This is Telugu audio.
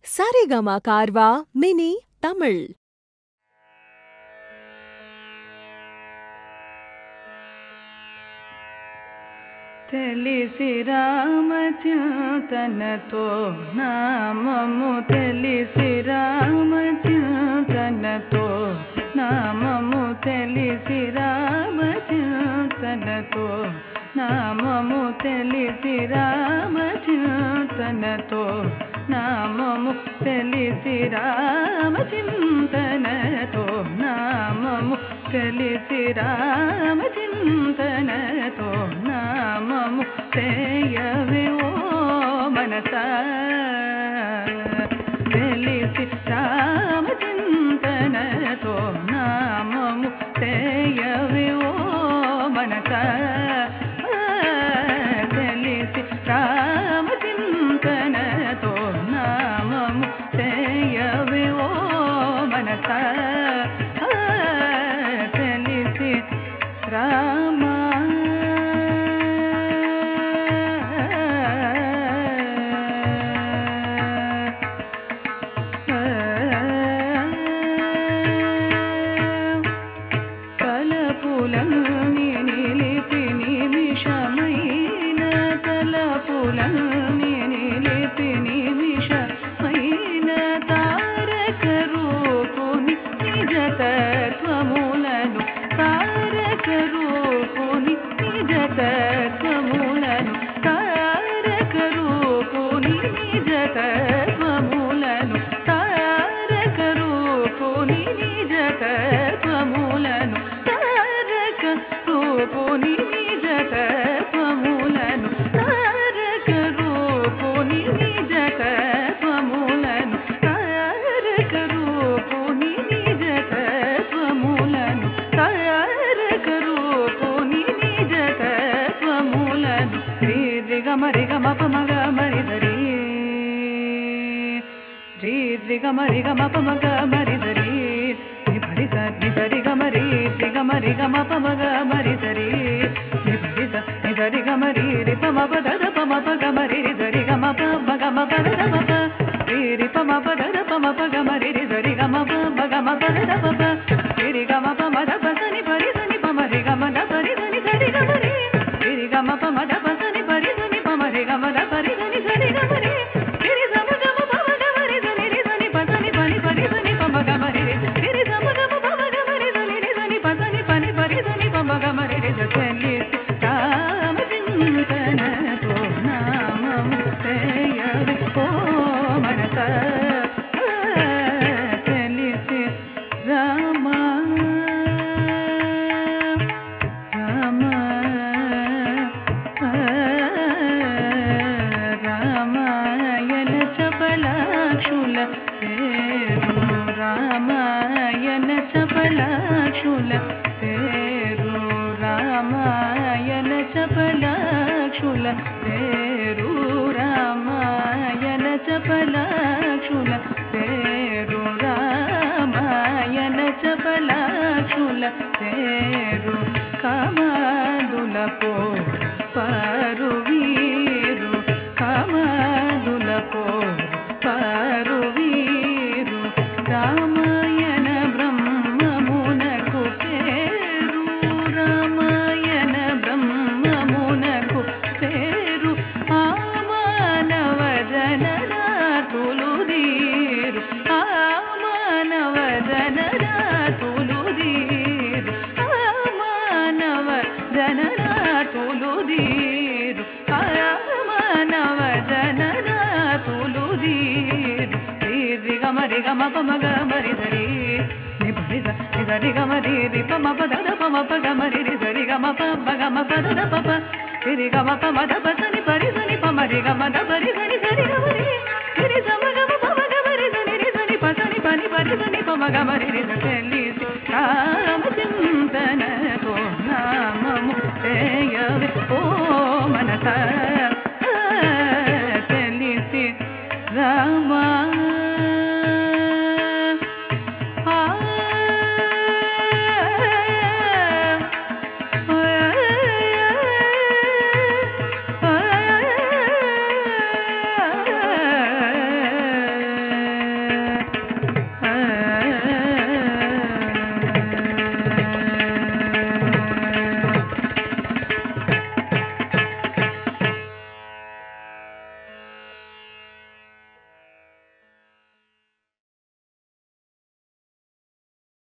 சரிகமா கார்வா மினி தமிழ். తెలిసి రామచింతనతో నామము తెలిసి రామచింతనతో నామము తెలిసి రామచింతనతో నామము తెలిసి రామచింతనతో నామము తెలిసి రామచింతనతో నామము తెలిసి రామచింతనతో నామము చేయవే ఓ మనసా తెలిసి రామచింతనతో నామము చేయవే ఓ మనసా తెలిసి రామచింతనతో నామము చేయవే ఓ మనసా తెలిసి రామ తలపులన్నీ నిలిపి నిమిషమైన తలపులన్నీ నిలిపి నిమిషమైన తారక రూపుని నిజ తత్వములను తారక రూపుని నిజ తత్వములను తారక రూపుని నిజ తత్వములను తారక రూపుని నిజ తత్వములను తారక రూపుని నిజ తత్వములను తారక రూపుని నిజ తత్వములను తారక రూపుని నిజ తత్వములను తారక రూపుని నిజ తత్వములను శ్రీ గమరి గమ పమగ మరి ధరి శ్రీ గమరి గమ పమగ మరి ధరి నిభరి సరి గమరి శ్రీ గమరి గమ పమగ మరి ధరి నిభరి సరి గమరి రి పమ పద పమ పగ మరి ధరి గమ పమ గమ పద పమ రి పమ పద పమ పగ మరి ధరి గమ పమ గమ పద పమ రి గమ పమ ద పసని పరి సని పమ రి గమ ద పరి సని సరి గమరి రి గమ పమ ద పసని పరి సని పమ రి గమ ద పరి సని సరి గమరి రి సమ గమ పమ ద పరి సని రి సని పసని పని పరి సని పమ గమరి రి సమ గమ పమ గమరి సని రి సని పసని పని పరి సని పమ గమరి రి సని రామచింతనతో నామము చేయవే ఓ మనసా తెలిసి రామ రామ రామాయణ చపలాక్షుల పేరు రామాయణ చపలాక్షుల పేరు రామాయణ చపలాక్షుల పేరు రామాయణ చపలాక్షుల పేరు రామాయణ చపలాక్షుల పేరు కామాదులపో పారు వీరు కామాదులపో పారు వీరు రామాయణ బ్రహ్మమునకు పేరు రామాయణ బ్రహ్మమునకు పేరు ఆ మానవ జనరాతులు దీరు ఆ మానవ జనరాతులు దీరు ఆ మానవ జనరాతులు దీరు ఆ మానవ జనరాతులు దీరు రి గమరి గమ పమ గమరి ధరి నిభరి ధరి గమరి రి పమ పద పమ పగ మరి రి ధరి గమ పమ గమ పద పమ రి గమ పమ ద పసని పరి సని పమ రి గమ ద పరి సని సరి గమరి రి సమ గమ పమ గమరి సని రి సని పసని పని పరి సని పమ గమరి రి తెలిసి రామచింతనతో నామము చేయవే ఓ మనసా తెలిసి రామ